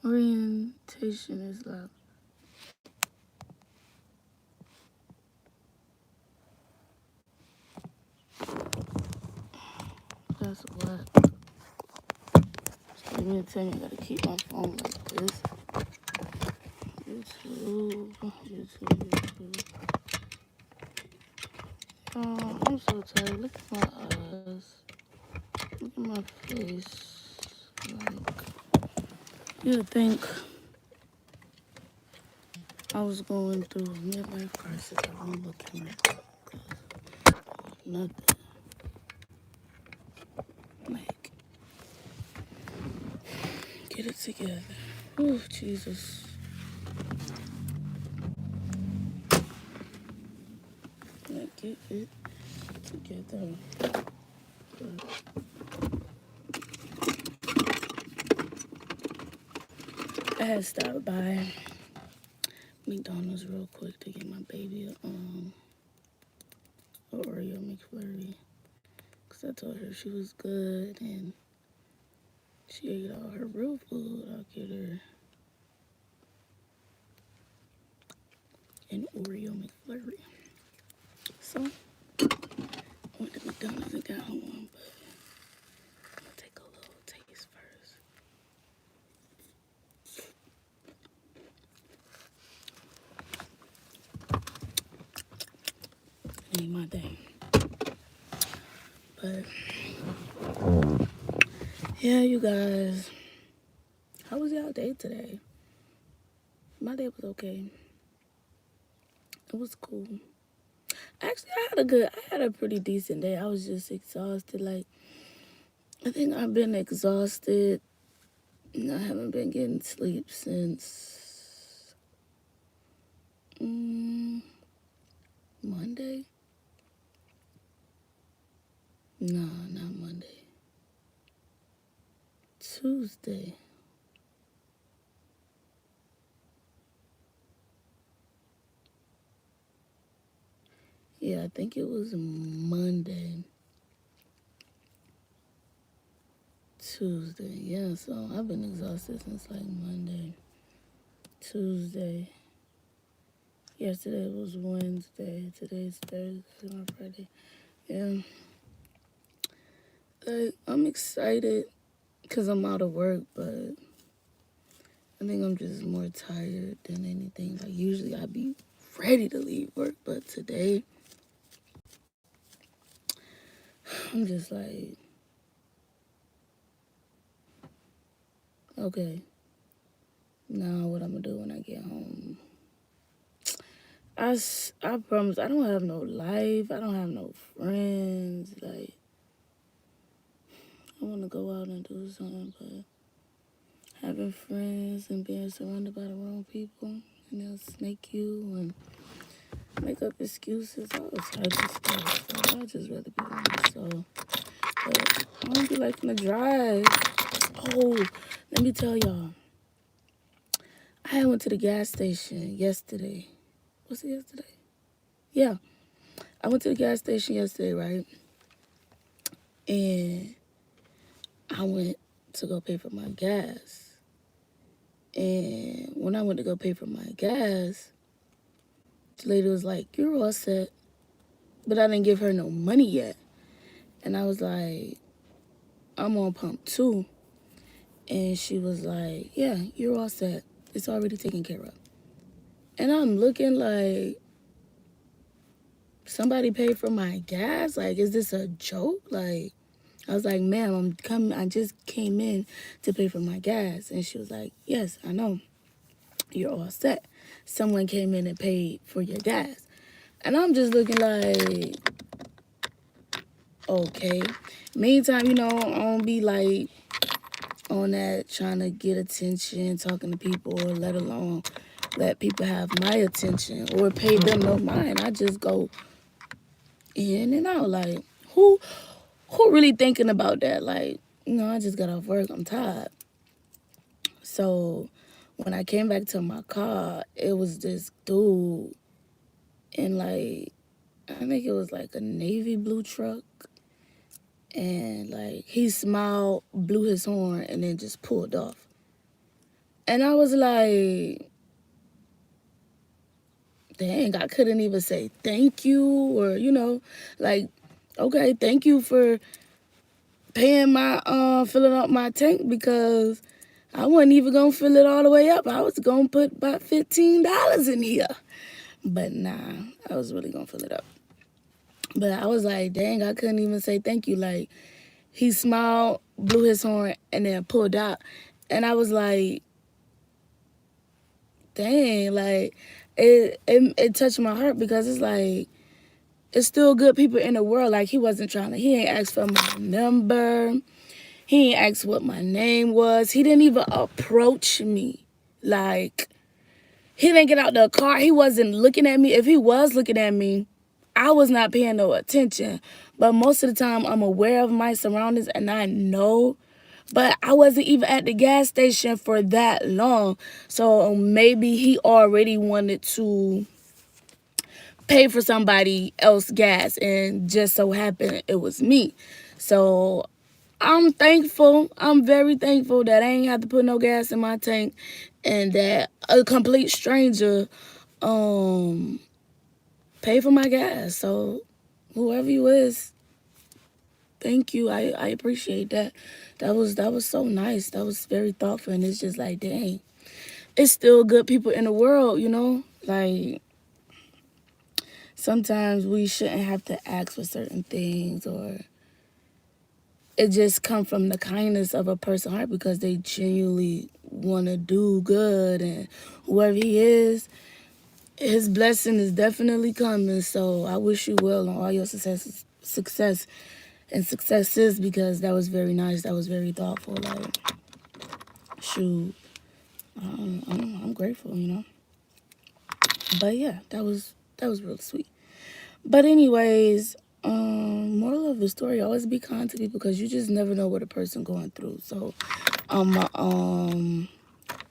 Orientation is like. That's what. So you mean to tell me I gotta keep my phone like this? YouTube. Oh, I'm so tired. Look at my eyes. Look at my face. Like, you'd think I was going through a midlife crisis. I won't look at my nothing. Like, get it together. Oh, Jesus. Like, get it together. I had stopped by McDonald's real quick to get my baby a Oreo McFlurry. Because I told her she was good and she ate all her real food. I'll get her an Oreo McFlurry. So, I went to McDonald's and got her one, but I'm going to take a little taste first. It ain't my thing. But, yeah, you guys. How was y'all day today? My day was okay. It was cool. Actually, I had a pretty decent day. I was just exhausted. Like, I think I've been exhausted. I haven't been getting sleep since Monday. No, not Monday. Tuesday. Yeah, I think it was Monday. Tuesday. Yeah, so I've been exhausted since like Monday. Tuesday. Yesterday was Wednesday. Today's Thursday. My Friday. Yeah. Like, I'm excited because I'm out of work, but I think I'm just more tired than anything. Like, usually I'd be ready to leave work, but today I'm just like, okay, now what I'm gonna do when I get home? I promise I don't have no life. I don't have no friends. Like, I want to go out and do something, but having friends and being surrounded by the wrong people, and they'll snake you and make up excuses, all types of stuff. So I'd just rather be by myself. But I don't be liking to drive. Oh, let me tell y'all. I went to the gas station yesterday. Was it yesterday? Yeah. I went to the gas station yesterday, right? And I went to go pay for my gas. And when I went to go pay for my gas, the lady was like, "You're all set." But I didn't give her no money yet. And I was like, "I'm on pump 2." And she was like, "Yeah, you're all set. It's already taken care of." And I'm looking like, somebody paid for my gas? Like, is this a joke? Like, I was like, "Ma'am, I just came in to pay for my gas." And she was like, "Yes, I know. You're all set. Someone came in and paid for your gas." And I'm just looking like, okay. Meantime, I don't be like on that trying to get attention, talking to people, or let alone let people have my attention or pay them no mind. I just go in and out. Like, who really thinking about that? Like, I just got off work. I'm tired. So when I came back to my car, it was this dude in like, I think it was like a navy blue truck. And like, he smiled, blew his horn, and then just pulled off. And I was like, dang, I couldn't even say thank you or, like, okay, thank you for paying filling up my tank because I wasn't even gonna fill it all the way up. I was gonna put about $15 in here. But nah, I was really gonna fill it up. But I was like, dang, I couldn't even say thank you. Like, he smiled, blew his horn, and then pulled out. And I was like, dang, like, it touched my heart because it's like, it's still good people in the world. Like, he ain't asked for my number. He ain't asked what my name was. He didn't even approach me. Like, he didn't get out the car. He wasn't looking at me. If he was looking at me, I was not paying no attention. But most of the time, I'm aware of my surroundings and I know. But I wasn't even at the gas station for that long. So maybe he already wanted to pay for somebody else gas and just so happened it was me. So I'm thankful. I'm very thankful that I ain't have to put no gas in my tank and that a complete stranger um pay for my gas. So whoever you is, thank you. I appreciate that. That was so nice. That was very thoughtful and it's just like, dang. It's still good people in the world. Like sometimes we shouldn't have to ask for certain things or it just come from the kindness of a person's heart because they genuinely want to do good and whoever he is, his blessing is definitely coming. So I wish you well on all your success and successes because that was very nice. That was very thoughtful. Like, shoot, I'm grateful. But yeah, that was real sweet. But anyways, moral of the story: always be kind to people because you just never know what a person going through. So,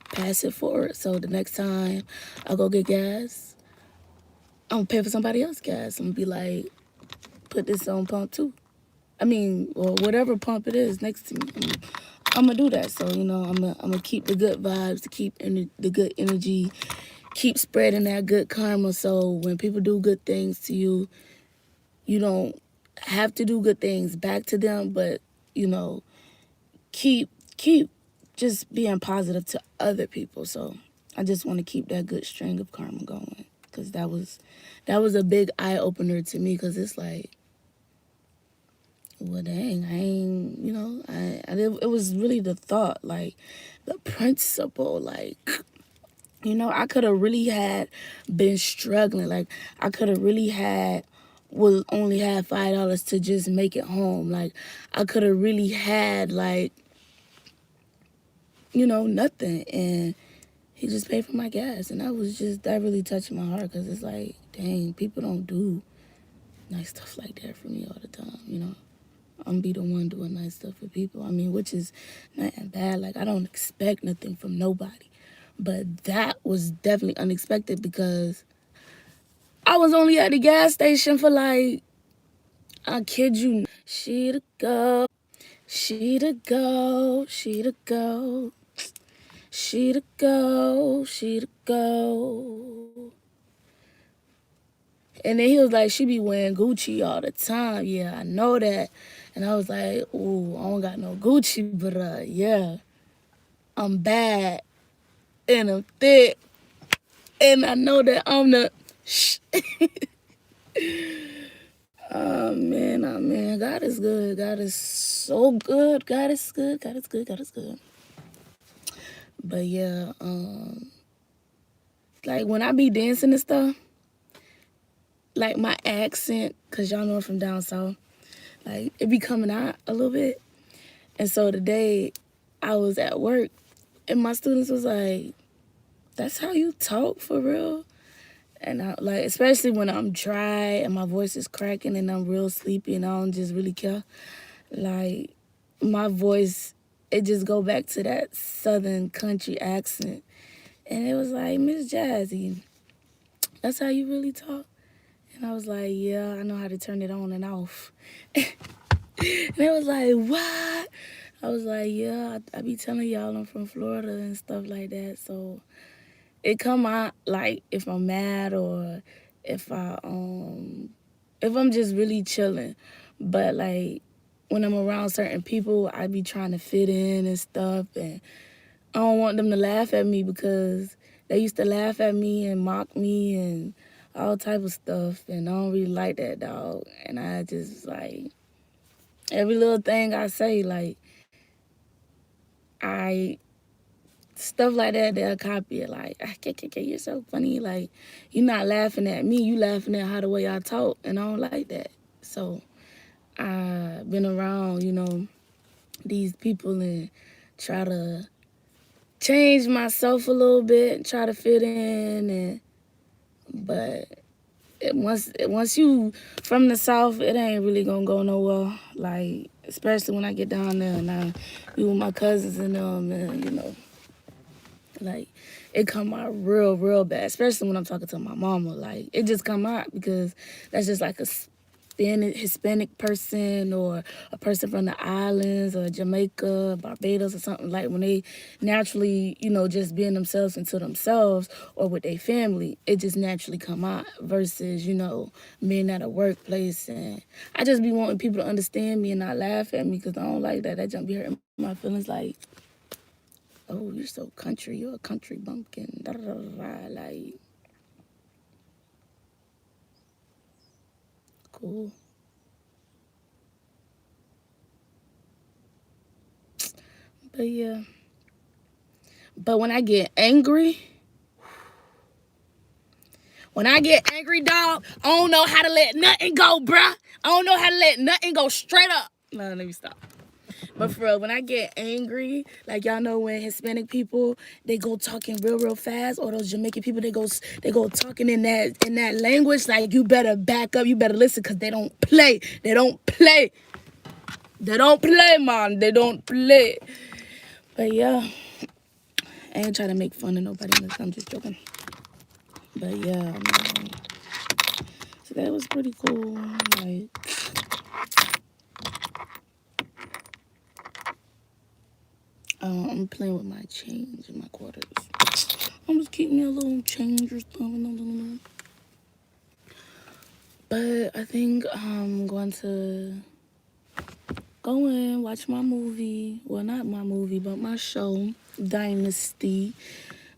pass it forward. So the next time I go get gas, I'm gonna pay for somebody else's gas. I'm gonna be like, put this on pump too. I mean, or whatever pump it is next to me. I'm gonna do that. So I'm gonna keep the good vibes, to keep the good energy, keep spreading that good karma. So when people do good things to you, you don't have to do good things back to them, but you know, keep just being positive to other people. So I just want to keep that good string of karma going because that was a big eye opener to me because it's like, well, dang, I ain't, it was really the thought, like the principle, like, I could have really had been struggling, like I could have really would only have $5 to just make it home, like I could have really had like, nothing, and he just paid for my gas, and that really touched my heart because it's like, dang, people don't do nice stuff like that for me all the time. I'm be the one doing nice stuff for people. I mean, which is nothing bad. Like, I don't expect nothing from nobody. But that was definitely unexpected because I was only at the gas station for like, I kid you, she to go, she to go, she to go, she to go, she to go. And then he was like, she be wearing Gucci all the time. Yeah, I know that. And I was like, ooh, I don't got no Gucci, but yeah, I'm bad and I'm thick. And I know that I'm the oh man, God is good. God is so good. God is good. God is good. God is good. But yeah, like when I be dancing and stuff, like my accent, cause y'all know I'm from down south, like it be coming out a little bit. And so today I was at work and my students was like, that's how you talk for real? And I like, especially when I'm dry and my voice is cracking and I'm real sleepy and I don't just really care. Like my voice, it just go back to that southern country accent. And it was like, Miss Jazzy, that's how you really talk? And I was like, yeah, I know how to turn it on and off. And it was like, what? I was like, yeah, I be telling y'all I'm from Florida and stuff like that. So it come out like if I'm mad or if if I'm just really chilling. But like when I'm around certain people, I be trying to fit in and stuff, and I don't want them to laugh at me because they used to laugh at me and mock me and all type of stuff, and I don't really like that, dog. And I just like every little thing I say, like I stuff like that, they'll copy it. Like, you're so funny. Like, you're not laughing at me, you laughing at how the way I talk, and I don't like that. So I've been around, these people and try to change myself a little bit, try to fit in, but once you from the South, it ain't really gonna go nowhere. Like, especially when I get down there and I be with my cousins and them, and like, it come out real, real bad, especially when I'm talking to my mama. Like, it just come out because that's just like a Hispanic person or a person from the islands or Jamaica, Barbados or something. Like, when they naturally, just being themselves into themselves or with their family, it just naturally come out versus, being at a workplace. And I just be wanting people to understand me and not laugh at me because I don't like that. That jump be hurting my feelings like, oh, you're so country. You're a country bumpkin. Da, da, da, da, like, cool. But yeah. But when I get angry, dog, I don't know how to let nothing go, bruh. I don't know how to let nothing go straight up. No, let me stop. But for real, when I get angry, like y'all know when Hispanic people, they go talking real, real fast, or those Jamaican people, they go talking in that language, like you better back up, you better listen, cause they don't play. They don't play. They don't play, man. They don't play. But yeah, I ain't trying to make fun of nobody. I'm just joking. But yeah, man. So that was pretty cool. Like, I'm playing with my change in my quarters. I'm just keeping me a little change or something. But I think I'm going to go in, watch my movie. Well, not my movie, but my show, Dynasty,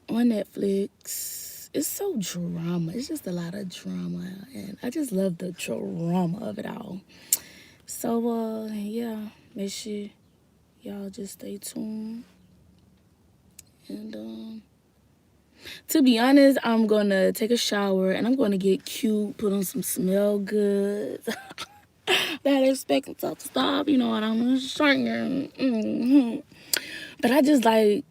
on Netflix. It's so drama. It's just a lot of drama. And I just love the drama of it all. So, yeah, make sure y'all just stay tuned. And, to be honest, I'm going to take a shower and I'm going to get cute, put on some smell good. That expecting stuff to stop, you know what I'm saying? Mm-hmm. But I just like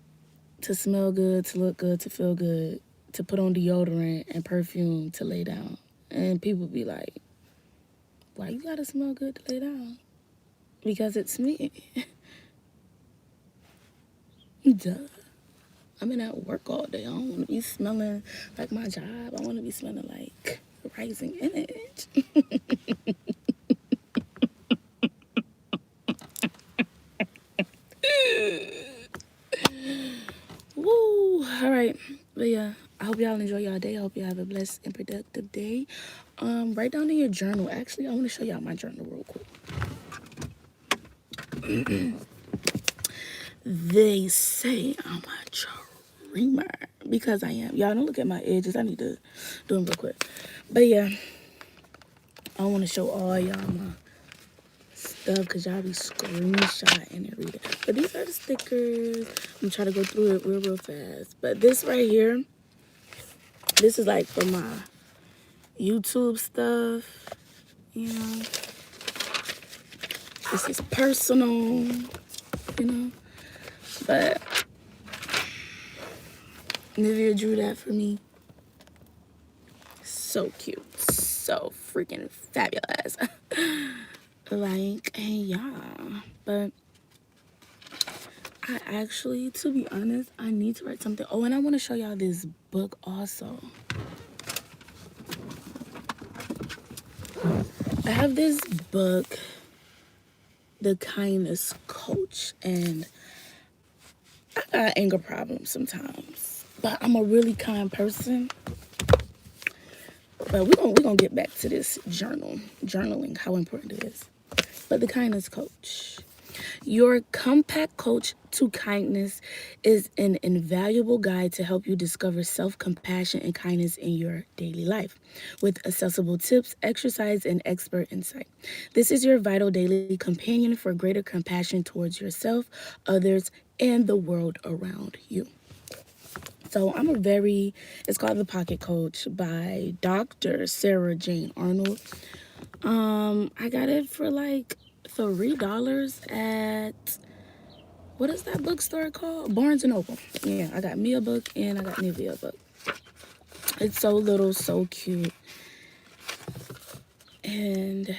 to smell good, to look good, to feel good, to put on deodorant and perfume to lay down. And people be like, why you gotta smell good to lay down? Because it's me. Duh. I've been at work all day. I don't want to be smelling like my job. I want to be smelling like Rising Image. Woo! All right. But yeah, I hope y'all enjoy y'all day. I hope y'all have a blessed and productive day. Write down in your journal. Actually, I want to show y'all my journal real quick. They say I'm a dreamer because I am. Y'all don't look at my edges. I need to do them real quick. But yeah, I want to show all y'all my stuff because y'all be screenshotting and reading. But these are the stickers. I'm trying to go through it real, real fast. But this right here, this is like for my YouTube stuff, you know. This is personal, you know. But Nivea drew that for me. So cute. So freaking fabulous. Like, hey, yeah. But I actually, to be honest, I need to write something. Oh, and I want to show y'all this book also. I have this book the kindness coach. And I got anger problems sometimes, but I'm a really kind person. But we're gonna get back to this journaling, how important it is. But the kindness coach. Your compact coach to kindness is an invaluable guide to help you discover self-compassion and kindness in your daily life with accessible tips, exercise, and expert insight. This is your vital daily companion for greater compassion towards yourself, others, and the world around you. So it's called The Pocket Coach by Dr. Sarah Jane Arnold. I got it for like $3 at, what is that bookstore called? Barnes and Noble. Yeah, I got me a book and I got Nivea a book. It's so little, so cute. And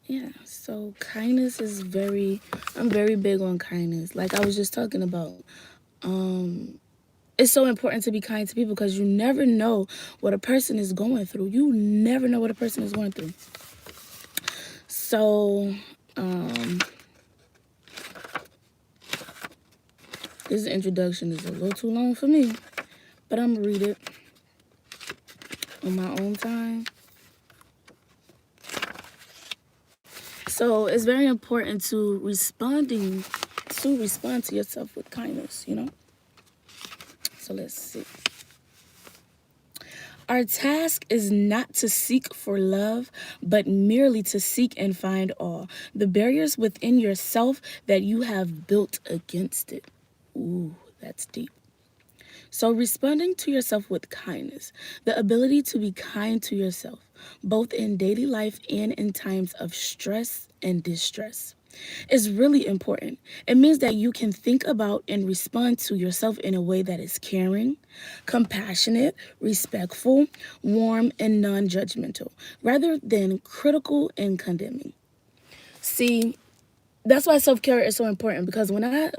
yeah, so kindness is I'm very big on kindness. Like I was just talking about. It's so important to be kind to people because you never know what a person is going through. You never know what a person is going through. So, this introduction is a little too long for me, but I'm gonna read it on my own time. So it's very important to respond to yourself with kindness, you know? So let's see. Our task is not to seek for love, but merely to seek and find all the barriers within yourself that you have built against it. Ooh, that's deep. So responding to yourself with kindness, the ability to be kind to yourself, both in daily life and in times of stress and distress, is really important. It means that you can think about and respond to yourself in a way that is caring, compassionate, respectful, warm, and non-judgmental, rather than critical and condemning. See, that's why self-care is so important, because when I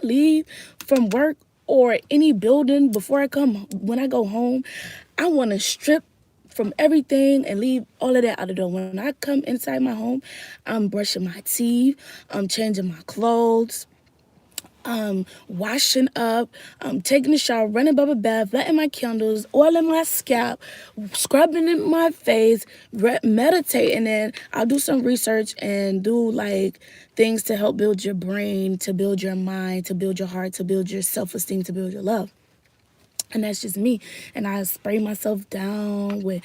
leave from work or any building when I go home, I want to strip from everything and leave all of that out the door. When I come inside my home, I'm brushing my teeth, I'm changing my clothes, washing up, taking a shower, running bubble bath, lighting my candles, oiling my scalp, scrubbing in my face, meditating. And I'll do some research and do like things to help build your brain, to build your mind, to build your heart, to build your self-esteem, to build your love. And that's just me. And I spray myself down with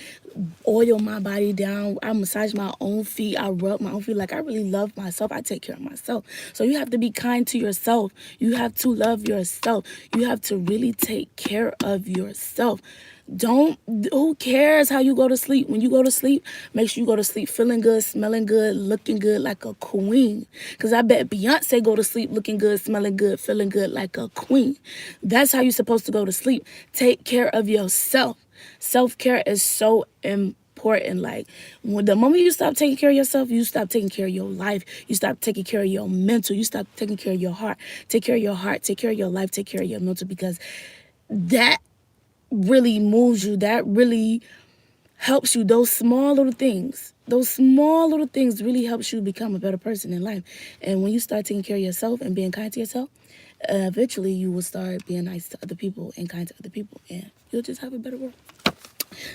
oil, my body down. I massage my own feet. I rub my own feet. Like, I really love myself. I take care of myself. So you have to be kind to yourself. You have to love yourself. You have to really take care of yourself. Who cares how you go to sleep? When you go to sleep, make sure you go to sleep feeling good, smelling good, looking good like a queen. Because I bet Beyonce go to sleep looking good, smelling good, feeling good like a queen. That's how you're supposed to go to sleep. Take care of yourself. Self-care is so important. Like, when the moment you stop taking care of yourself, you stop taking care of your life. You stop taking care of your mental. You stop taking care of your heart. Take care of your heart. Take care of your life. Take care of your mental, because that really moves you. That really helps you. Those small little things really helps you become a better person in life. And when you start taking care of yourself and being kind to yourself, eventually you will start being nice to other people and kind to other people, and you'll just have a better world.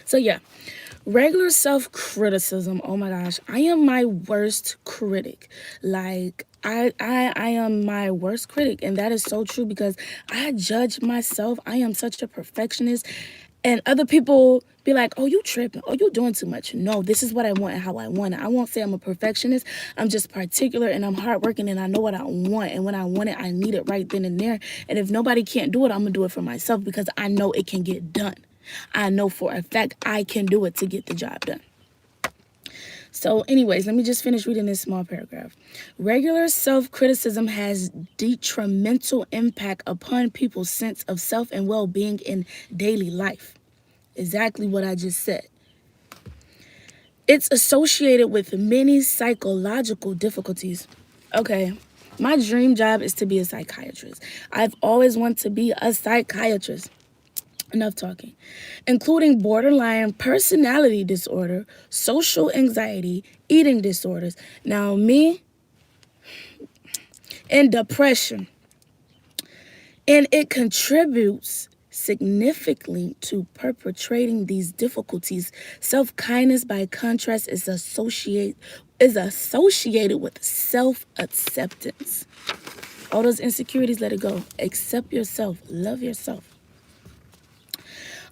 So yeah, regular self-criticism. Oh my gosh, I am my worst critic. Like, I am my worst critic, and that is so true, because I judge myself. I am such a perfectionist, and other people be like, oh, you tripping, oh, you doing too much. No, this is what I want and how I want it. I won't say I'm a perfectionist. I'm just particular, and I'm hardworking, and I know what I want, and when I want it, I need it right then and there. And if nobody can't do it, I'm gonna do it for myself, because I know it can get done. I know for a fact I can do it to get the job done. So anyways, let me just finish reading this small paragraph. Regular self-criticism has detrimental impact upon people's sense of self and well-being in daily life. Exactly what I just said. It's associated with many psychological difficulties. Okay, my dream job is to be a psychiatrist. I've always wanted to be a psychiatrist. Enough talking. Including borderline personality disorder, social anxiety, eating disorders. Now, me and depression. And it contributes significantly to perpetrating these difficulties. Self-kindness, by contrast, is associated with self-acceptance. All those insecurities, let it go. Accept yourself. Love yourself.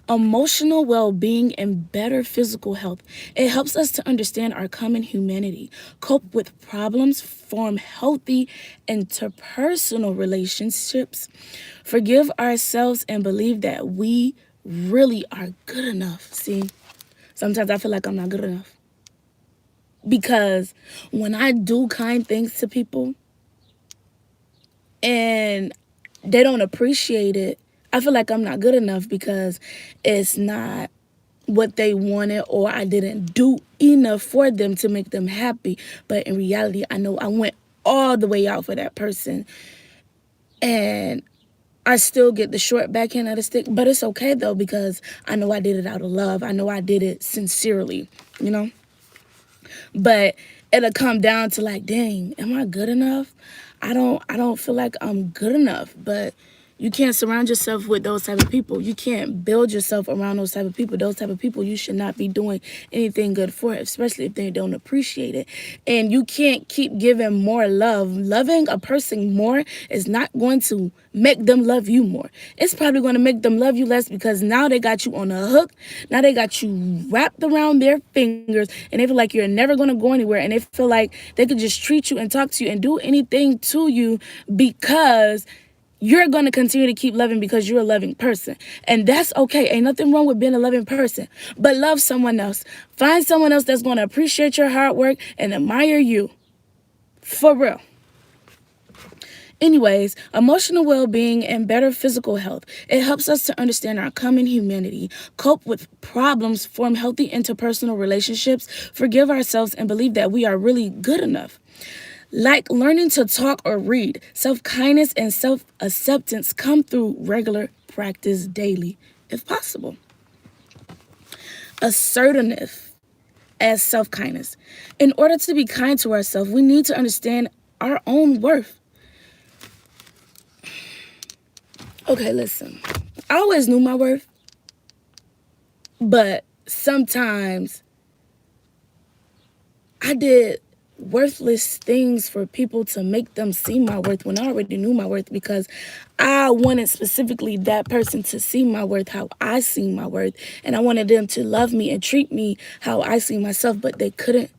Emotional well-being and better physical health. It helps us to understand our common humanity, cope with problems, form healthy interpersonal relationships, forgive ourselves, and believe that we really are good enough. See, sometimes I feel like I'm not good enough. Because when I do kind things to people and they don't appreciate it, I feel like I'm not good enough because it's not what they wanted, or I didn't do enough for them to make them happy. But in reality, I know I went all the way out for that person, and I still get the short backhand of the stick. But it's okay though, because I know I did it out of love. I know I did it sincerely, you know. But it'll come down to like, dang, am I good enough? I don't feel like I'm good enough. But you can't surround yourself with those type of people. You can't build yourself around those type of people. Those type of people you should not be doing anything good for, especially if they don't appreciate it. And you can't keep giving more love. Loving a person more is not going to make them love you more. It's probably going to make them love you less, because now they got you on a hook. Now they got you wrapped around their fingers, and they feel like you're never going to go anywhere. And they feel like they could just treat you and talk to you and do anything to you, because you're going to continue to keep loving, because you're a loving person. And that's okay. Ain't nothing wrong with being a loving person. But love someone else. Find someone else that's going to appreciate your hard work and admire you. For real. Anyways, emotional well-being and better physical health. It helps us to understand our common humanity, cope with problems, form healthy interpersonal relationships, forgive ourselves, and believe that we are really good enough. Like learning to talk or read, self-kindness and self-acceptance come through regular practice daily, if possible. Assertiveness as self-kindness. In order to be kind to ourselves, we need to understand our own worth. Okay, listen. I always knew my worth, but sometimes I did worthless things for people to make them see my worth when I already knew my worth, because I wanted specifically that person to see my worth how I see my worth, and I wanted them to love me and treat me how I see myself, but they couldn't.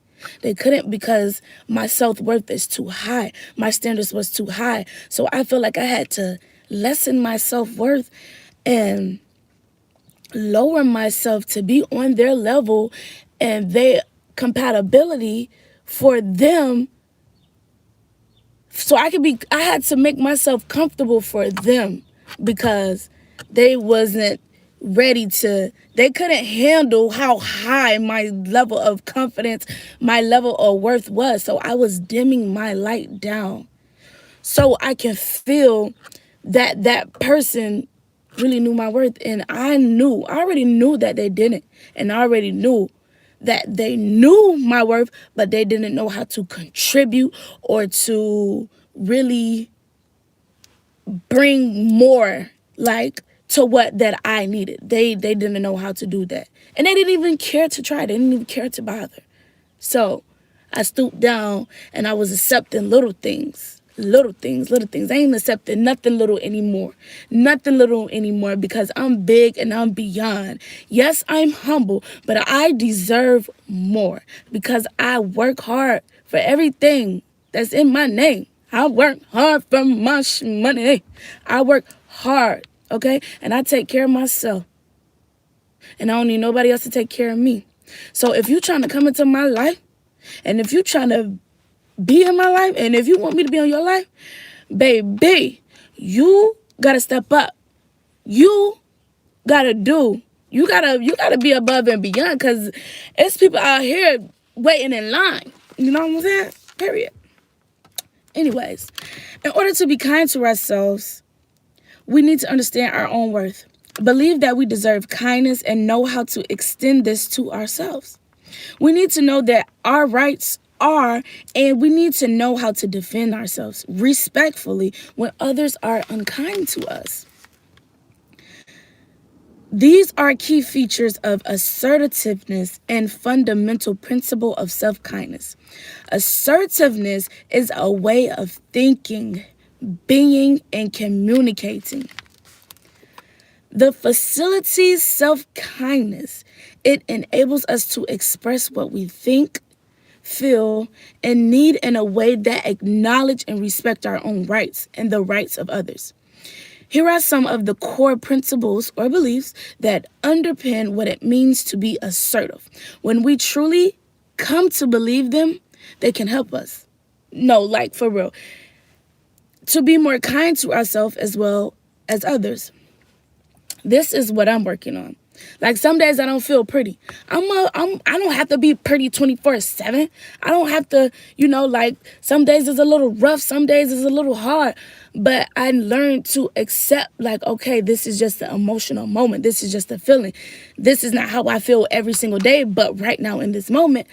They couldn't, because my self-worth is too high. My standards was too high. So I feel like I had to lessen my self-worth and lower myself to be on their level and their compatibility for them, so I had to make myself comfortable for them, because they wasn't they couldn't handle how high my level of confidence, my level of worth was. So I was dimming my light down so I can feel that that person really knew my worth. And I already knew that they didn't. And I already knew that they knew my worth, but they didn't know how to contribute or to really bring more, like, to what that I needed. They didn't know how to do that. And they didn't even care to try. They didn't even care to bother. So I stooped down and I was accepting little things. Little things. I ain't accepting nothing little anymore. Nothing little anymore, because I'm big and I'm beyond. Yes, I'm humble, but I deserve more, because I work hard for everything that's in my name. I work hard for my money. I work hard, okay? And I take care of myself. And I don't need nobody else to take care of me. So if you're trying to come into my life, and if you're trying to be in my life, and if you want me to be on your life, baby, you gotta step up. You gotta be above and beyond, because it's people out here waiting in line. You know what I'm saying? Period. Anyways, in order to be kind to ourselves, we need to understand our own worth. believe that we deserve kindness, and know how to extend this to ourselves. We need to know that our rights are, and we need to know how to defend ourselves respectfully when others are unkind to us. These are key features of assertiveness and fundamental principle of self-kindness. Assertiveness is a way of thinking, being, and communicating. The facilitates self-kindness. It enables us to express what we think, feel, and need in a way that acknowledge and respect our own rights and the rights of others. Here are some of the core principles or beliefs that underpin what it means to be assertive. When we truly come to believe them, they can help us. No, like for real. To be more kind to ourselves as well as others. This is what I'm working on. Like some days I don't feel pretty. I don't have to be pretty 24/7. I don't have to, like some days is a little rough, some days is a little hard. But I learned to accept, like, okay, this is just an emotional moment. This is just a feeling. This is not how I feel every single day. But right now in this moment,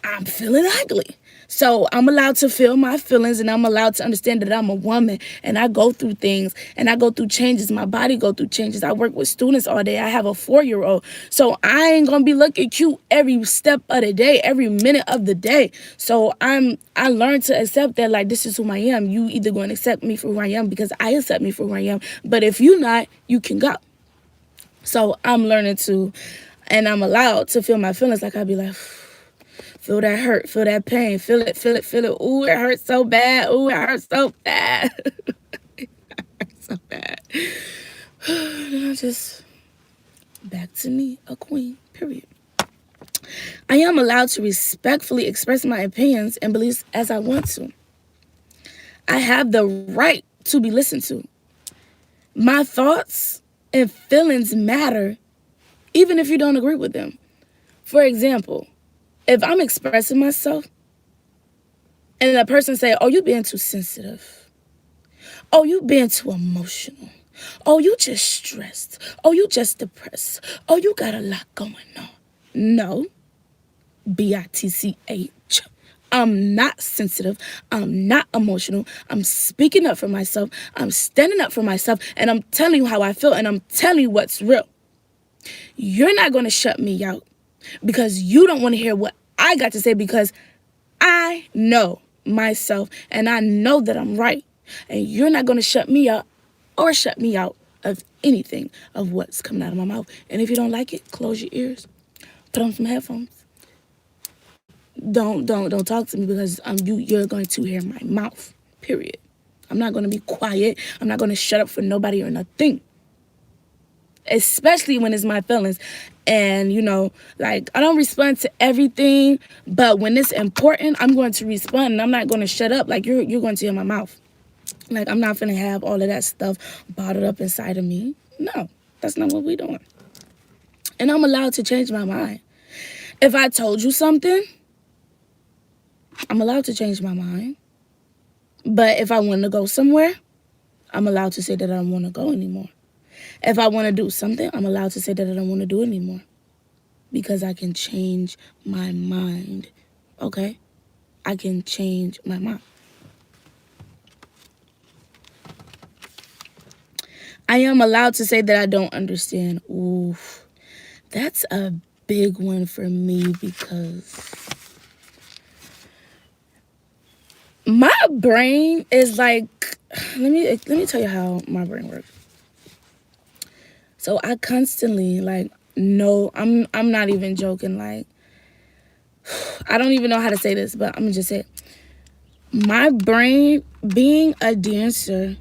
I'm feeling ugly. So I'm allowed to feel my feelings, and I'm allowed to understand that I'm a woman and I go through things and I go through changes. My body go through changes. I work with students all day. I have a 4-year-old. So I ain't going to be looking cute every step of the day, every minute of the day. So I learned to accept that, like, this is who I am. You either going to accept me for who I am because I accept me for who I am. But if you're not, you can go. So I'm learning to, and I'm allowed to feel my feelings. Like I'll be like, feel that hurt, feel that pain, feel it, feel it, feel it. Ooh, it hurts so bad. Ooh, it hurts so bad. It hurts so bad. And I just, back to me, a queen, period. I am allowed to respectfully express my opinions and beliefs as I want to. I have the right to be listened to. My thoughts and feelings matter, even if you don't agree with them. For example, if I'm expressing myself and a person say, oh, you being too sensitive. Oh, you being too emotional. Oh, you just stressed. Oh, you just depressed. Oh, you got a lot going on. No. B-I-T-C-H. I'm not sensitive. I'm not emotional. I'm speaking up for myself. I'm standing up for myself. And I'm telling you how I feel. And I'm telling you what's real. You're not going to shut me out because you don't want to hear what I got to say, because I know myself and I know that I'm right. And you're not going to shut me up or shut me out of anything of what's coming out of my mouth. And if you don't like it, close your ears, put on some headphones. Don't talk to me, because you're going to hear my mouth, period. I'm not going to be quiet. I'm not going to shut up for nobody or nothing. Especially when it's my feelings. And, like, I don't respond to everything, but when it's important, I'm going to respond, and I'm not going to shut up. Like, you're going to hear my mouth. Like, I'm not going to have all of that stuff bottled up inside of me. No, that's not what we're doing. And I'm allowed to change my mind. If I told you something, I'm allowed to change my mind. But if I want to go somewhere, I'm allowed to say that I don't want to go anymore. If I want to do something, I'm allowed to say that I don't want to do it anymore, because I can change my mind, okay? I can change my mind. I am allowed to say that I don't understand. Ooh, that's a big one for me, because my brain is like, let me tell you how my brain works. So I constantly, like, no, I'm not even joking. Like, I don't even know how to say this, but I'm gonna just say it. My brain, being a dancer,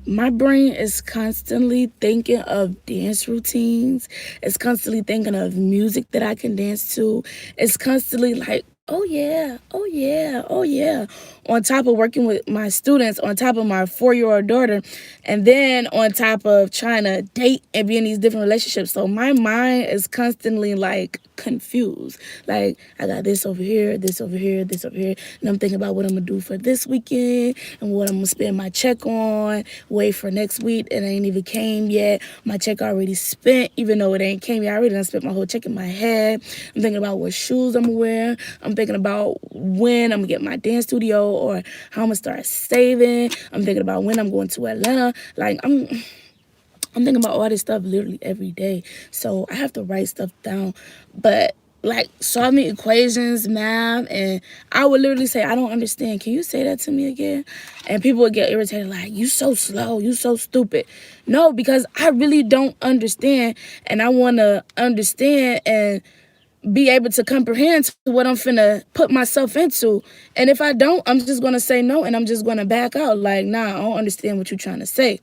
my brain is constantly thinking of dance routines. It's constantly thinking of music that I can dance to. It's constantly like, oh yeah, oh yeah, oh yeah. on top of working with my students, on top of my 4-year-old daughter, and then on top of trying to date and be in these different relationships. So my mind is constantly like confused. Like, I got this over here, this over here, this over here, and I'm thinking about what I'm gonna do for this weekend and what I'm gonna spend my check on. Wait for next week, it ain't even came yet. My check already spent, even though it ain't came yet. I already done spent my whole check in my head. I'm thinking about what shoes I'm gonna wear. I'm thinking about when I'm gonna get my dance studio or how I'm gonna start saving. I'm thinking about when I'm going to Atlanta. Like, I'm thinking about all this stuff literally every day. So I have to write stuff down. But like solving equations, math, and I would literally say, I don't understand. Can you say that to me again? And people would get irritated, like, you so slow, you so stupid. No, because I really don't understand, and I want to understand and be able to comprehend to what I'm finna put myself into. And if I don't, I'm just gonna say no, and I'm just gonna back out. Like, nah, I don't understand what you're trying to say.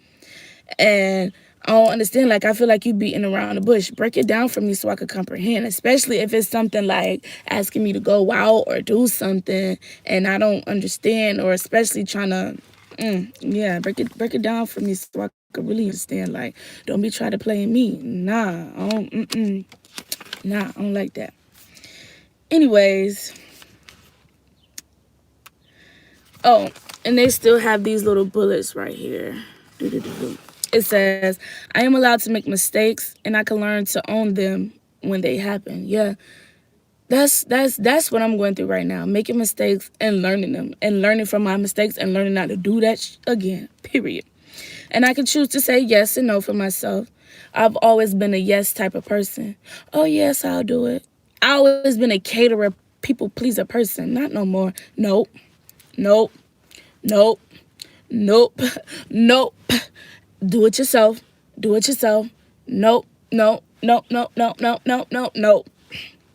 And I don't understand. Like, I feel like you beating around the bush. Break it down for me so I could comprehend, especially if it's something like asking me to go out or do something and I don't understand, or especially trying to, break it down for me so I could really understand. Like, don't be trying to play me. Nah, I don't like that. Anyways, oh, and they still have these little bullets right here. It says, I am allowed to make mistakes and I can learn to own them when they happen. Yeah, that's what I'm going through right now. Making mistakes and learning them, and learning from my mistakes and learning not to do that again, period. And I can choose to say yes and no for myself. I've always been a yes type of person. Oh, yes, I'll do it. I always been a caterer, people pleaser person. Not no more. Nope. Nope. Nope. Nope. Nope. Do it yourself. Do it yourself. Nope. Nope. Nope. Nope. Nope. Nope. Nope. Nope. Nope.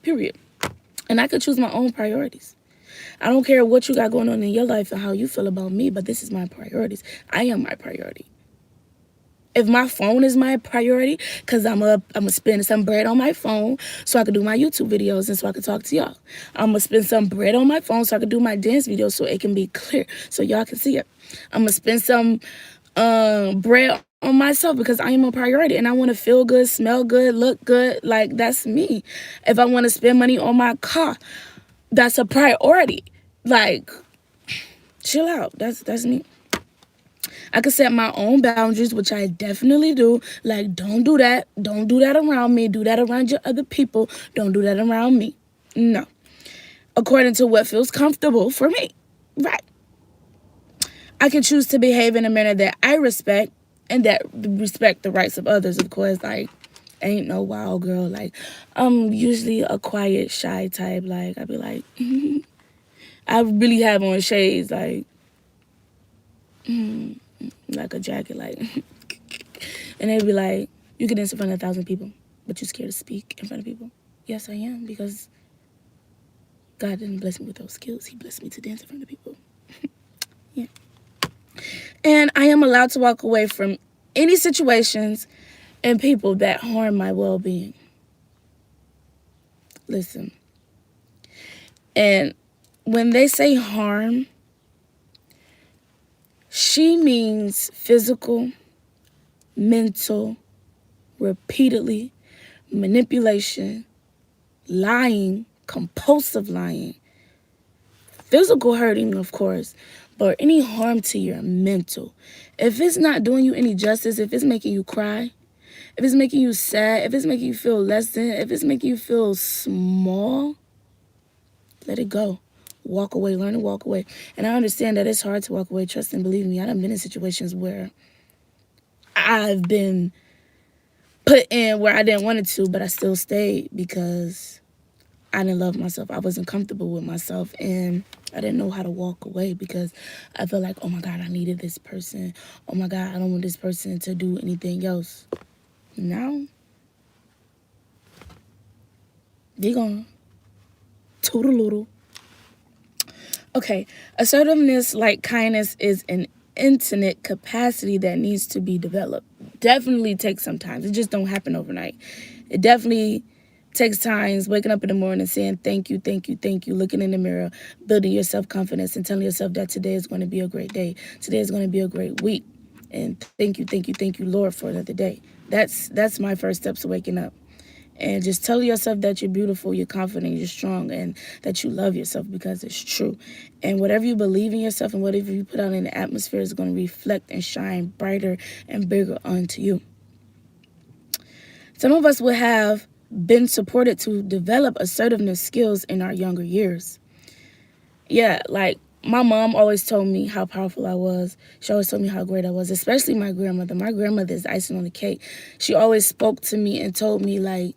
Period. And I could choose my own priorities. I don't care what you got going on in your life and how you feel about me, but this is my priorities. I am my priority. If my phone is my priority, because I'm going to spend some bread on my phone so I can do my YouTube videos and so I can talk to y'all. I'm going to spend some bread on my phone so I can do my dance videos so it can be clear so y'all can see it. I'm going to spend some bread on myself because I am a priority and I want to feel good, smell good, look good. Like, that's me. If I want to spend money on my car, that's a priority. Like, chill out. That's me. I can set my own boundaries, which I definitely do. Like, don't do that. Don't do that around me. Do that around your other people. Don't do that around me. No. According to what feels comfortable for me. Right. I can choose to behave in a manner that I respect and that respect the rights of others, of course. Like, ain't no wild girl. Like, I'm usually a quiet, shy type. Like, I'd be like, I really have on shades, like a jacket, like, and they'd be like, you can dance in front of 1,000 people, but you're scared to speak in front of people. Yes, I am, because God didn't bless me with those skills. He blessed me to dance in front of people. Yeah. And I am allowed to walk away from any situations and people that harm my well-being. Listen. And when they say harm, she means physical, mental, repeatedly, manipulation, lying, compulsive lying, physical hurting, of course, but any harm to your mental. If it's not doing you any justice, if it's making you cry, if it's making you sad, if it's making you feel less than, if it's making you feel small, let it go. Walk away, learn to walk away. And I understand that it's hard to walk away. Trust and believe me, I've been in situations where I've been put in where I didn't want it to, but I still stayed because I didn't love myself. I wasn't comfortable with myself, and I didn't know how to walk away because I felt like, oh my God, I needed this person. Oh my God, I don't want this person to do anything else. Now, they gone. Toodaloo. Okay, assertiveness, like kindness, is an intimate capacity that needs to be developed. Definitely takes some time. It just don't happen overnight. It definitely takes times waking up in the morning saying thank you, thank you, thank you, looking in the mirror, building your self-confidence and telling yourself that today is going to be a great day. Today is going to be a great week. And thank you, Lord, for another day. That's my first steps to waking up. And just tell yourself that you're beautiful, you're confident, you're strong, and that you love yourself because it's true. And whatever you believe in yourself and whatever you put out in the atmosphere is going to reflect and shine brighter and bigger onto you. Some of us will have been supported to develop assertiveness skills in our younger years. Yeah, like my mom always told me how powerful I was. She always told me how great I was, especially my grandmother. My grandmother is icing on the cake. She always spoke to me and told me, like,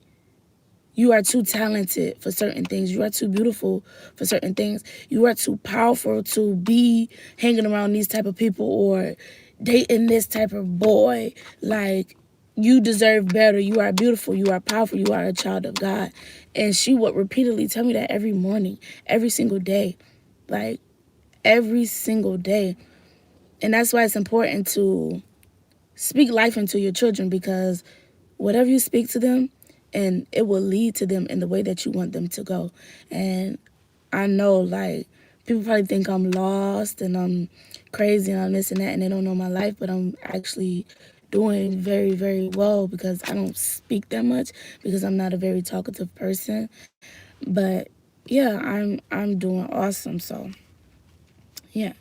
you are too talented for certain things. You are too beautiful for certain things. You are too powerful to be hanging around these type of people or dating this type of boy. Like, you deserve better. You are beautiful. You are powerful. You are a child of God. And she would repeatedly tell me that every morning, every single day. Like, every single day. And that's why it's important to speak life into your children, because whatever you speak to them, and it will lead to them in the way that you want them to go. And I know, like, people probably think I'm lost and I'm crazy and I'm this and that, and they don't know my life, but I'm actually doing very, very well because I don't speak that much, because I'm not a very talkative person. But yeah, I'm doing awesome. So yeah.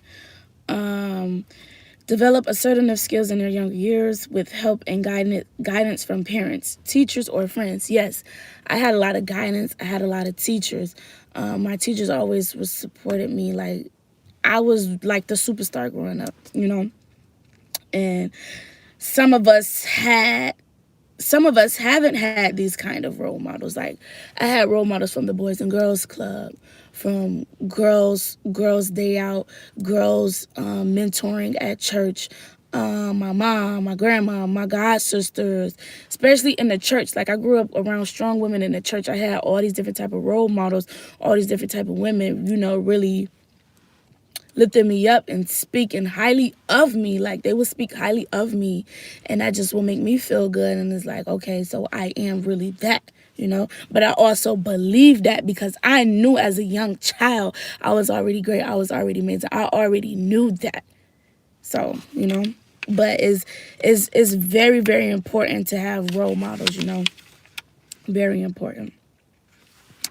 Develop assertive skills in their younger years with help and guidance from parents, teachers, or friends. Yes, I had a lot of guidance. I had a lot of teachers. My teachers always was supported me. Like, I was like the superstar growing up, you know. And some of us haven't had these kind of role models. Like, I had role models from the Boys and Girls Club, from girls day out, girls mentoring at church, my mom, my grandma, my god sisters, especially in the church. Like, I grew up around strong women in the church. I had all these different type of role models, all these different type of women, you know, really lifting me up and speaking highly of me. Like, they would speak highly of me, and that just will make me feel good. And it's like, okay, so I am really that, you know. But I also believe that because I knew as a young child I was already great, I was already amazing, I already knew that. So, you know, but it's very, very important to have role models, you know. Very important.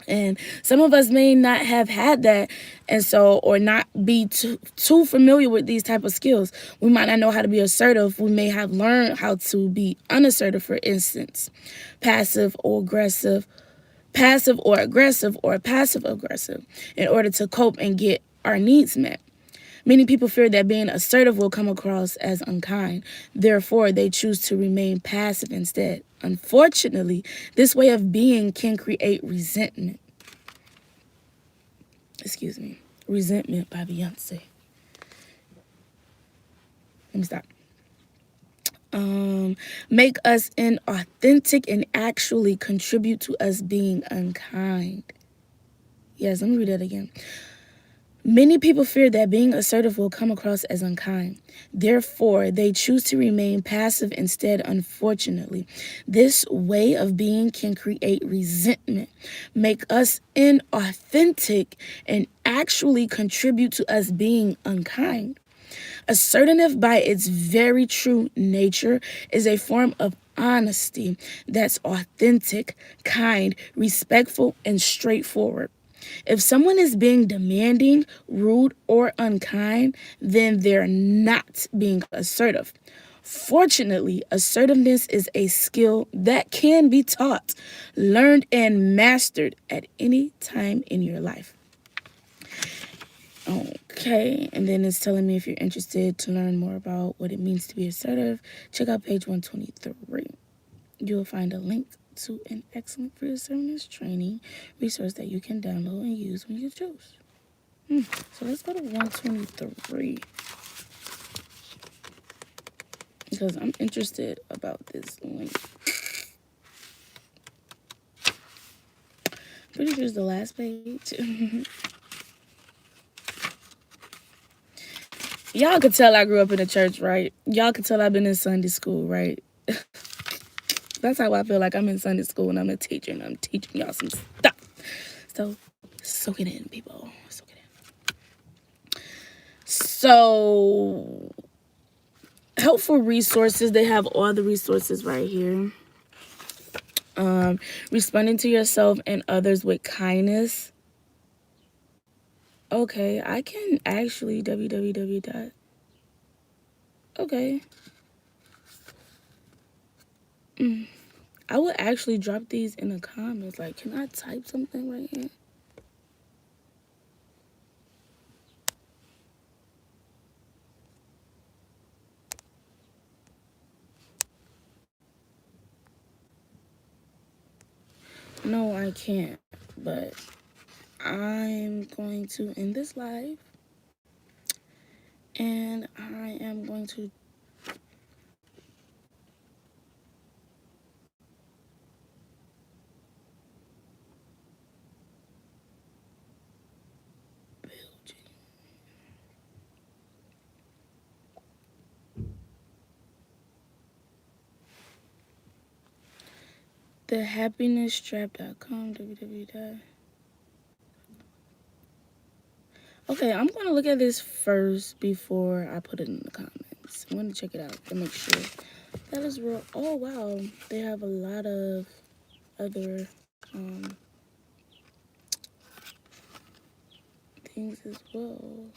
And some of us may not have had that, and so, or not be too familiar with these type of skills. We might not know how to be assertive. We may have learned how to be unassertive, for instance, passive or aggressive, or passive aggressive, in order to cope and get our needs met. Many people fear that being assertive will come across as unkind. Therefore, they choose to remain passive instead. Unfortunately, this way of being can create resentment. Excuse me. Resentment by Beyonce. Let me stop. Make us inauthentic and actually contribute to us being unkind. Yes, let me read that again. Many people fear that being assertive will come across as unkind. Therefore, they choose to remain passive instead. Unfortunately, this way of being can create resentment, make us inauthentic, and actually contribute to us being unkind. Assertive, by its very true nature, is a form of honesty that's authentic, kind, respectful, and straightforward. If someone is being demanding, rude, or unkind, then they're not being assertive. Fortunately, assertiveness is a skill that can be taught, learned, and mastered at any time in your life. Okay, and then it's telling me if you're interested to learn more about what it means to be assertive, check out page 123. You'll find a link to an excellent free assertiveness training resource that you can download and use when you choose. So let's go to 123, because I'm interested about this link. Pretty sure it's the last page. Y'all could tell I grew up in a church, right? Y'all could tell I've been in Sunday school, right? That's how I feel like I'm in Sunday school and I'm a teacher and I'm teaching y'all some stuff. So soak it in, people. Soak it in. So helpful resources. They have all the resources right here. Responding to yourself and others with kindness. Okay, I can actually www dot. Okay. I would actually drop these in the comments. Like, can I type something right here? No, I can't. But I'm going to end this live. And I am going to thehappiness.com www. Okay, I'm going to look at this first before I put it in the comments. I'm going to check it out and make sure that is real. Oh, wow. They have a lot of other things as well.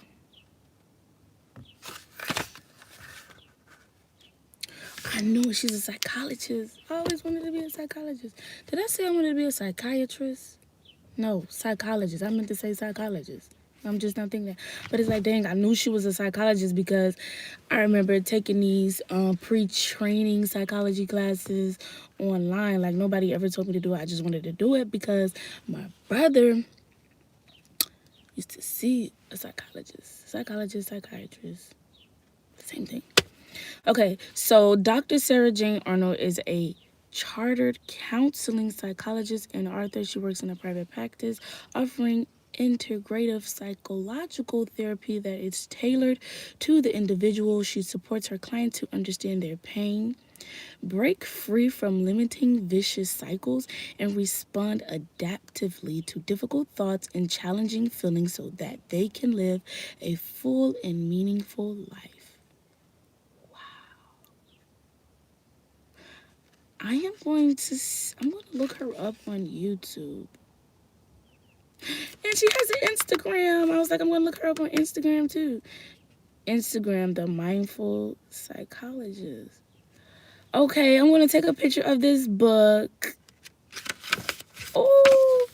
I knew it. She's a psychologist. I always wanted to be a psychologist. Did I say I wanted to be a psychiatrist? No, psychologist. I meant to say psychologist. I'm just not thinking that. But it's like, dang, I knew she was a psychologist because I remember taking these pre-training psychology classes online. Like, nobody ever told me to do it. I just wanted to do it because my brother used to see a psychologist. Psychiatrist. Same thing. Okay, so Dr. Sarah Jane Arnold is a chartered counseling psychologist and author. She works in a private practice offering integrative psychological therapy that is tailored to the individual. She supports her clients to understand their pain, break free from limiting vicious cycles, and respond adaptively to difficult thoughts and challenging feelings so that they can live a full and meaningful life. I'm going to look her up on YouTube. And she has an Instagram. I was like, I'm going to look her up on Instagram too. Instagram, the Mindful Psychologist. Okay, I'm going to take a picture of this book. Oh.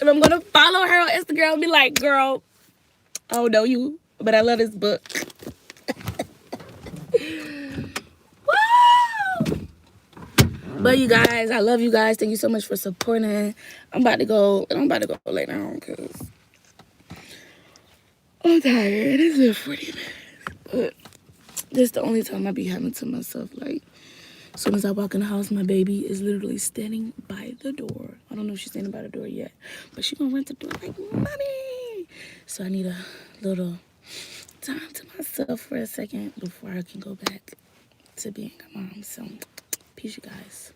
And I'm going to follow her on Instagram and be like, girl, I don't know you, but I love this book. But you guys, I love you guys. Thank you so much for supporting. I'm about to go lay down because I'm tired. It's been 40 minutes. But this is the only time I be having to myself. Like, as soon as I walk in the house, my baby is literally standing by the door. I don't know if she's standing by the door yet, but she gonna run to the door like, mommy. So I need a little time to myself for a second before I can go back to being a mom. So, peace, you guys.